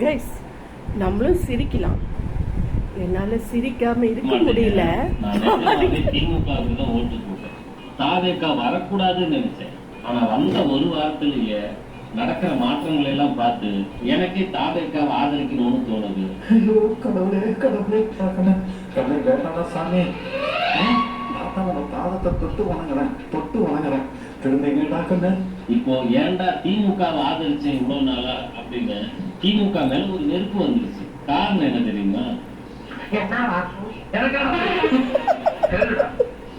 Guys, நம்மளும் சிரிக்கலாம். என்னால சிரிக்காம இருக்க முடியல. தாவேக்கா வரக்கூடாதுன்னு நினைச்சேன். ஆனா வந்த ஒரு வாரத்திலேயே நடக்கிற மாற்றங்களை எல்லாம் பார்த்து எனக்கே தாவேக்காவை ஆதரிக்கணும்னு தோணுது. ஐயோ கடவுளே கடவுளே கடவுளே வேண்டாடா சாமி. பாதத்தை தொட்டு வணங்குறேன் திருந்தீங்கடா கண்ணு. இப்போ ஏன்டா திமுகவை ஆதரிச்சேன் இவ்வளவு நாளா அப்படின்னு திமுக மேல ஒரு நெருப்பு வந்துருச்சு. காரணம் என்ன தெரியுமா?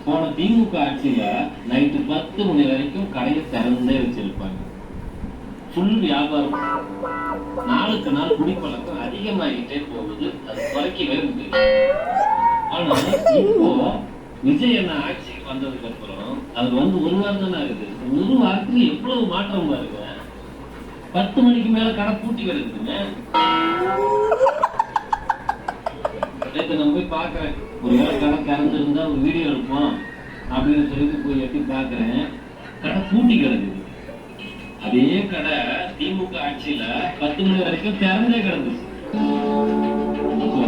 போன திமுக ஆட்சியில நைட்டு 10 மணி வரைக்கும் கடையை திறந்தே வச்சிருப்பாங்க. ஃபுல் வியாபாரம். நாளுக்கு நாள் குடிப்பழக்கம் அதிகமாகிட்டே போகுது. அது குறைக்கவே முடியும். ஆனா இப்போ விஜய் என்ன ஆட்சிக்கு வந்ததுக்கு அப்புறம் அது வந்து ஒரு வாரம் தானே ஆகுது. ஒரு வாரத்துல எவ்வளவு மாற்றம் பாருங்க. 10 மணிக்கு மேல கடை பூட்டி வருதுங்க. நம்ம போய் பாக்குறேன், ஒரு வேளை கடை திறந்திருந்தா ஒரு வீடியோ எடுப்போம் அப்படின்னு சொல்லிட்டு போய் எட்டி பாக்குறேன், கடை பூட்டி கிடக்குது. அதே கடை திமுக ஆட்சியில 10 மணி வரைக்கும் திறந்தே கிடந்துச்சு. இப்போ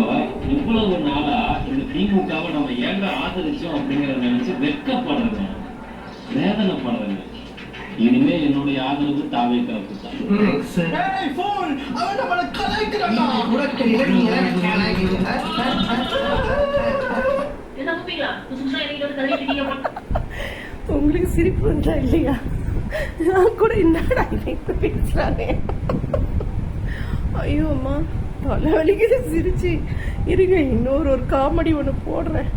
இவ்வளவு நாளா இந்த திமுகவை நம்ம ஏங்க ஆதரிச்சோம் அப்படிங்கறத நினைச்சு வெட்கப்படுறேங்க, வேதனைப்படுறேங்க. இனிமே என்னுடைய ஆதரவு தாவேக்காவுக்கு தான். உங்களுக்கு சிரிப்பு வந்தா இல்லையா? நான் கூட என்னடா பேசுறானே. ஐயோ அம்மா, தலை வலிக்குது சிரிச்சு. இருங்க, இன்னொரு காமெடி ஒன்று போடுறேன்.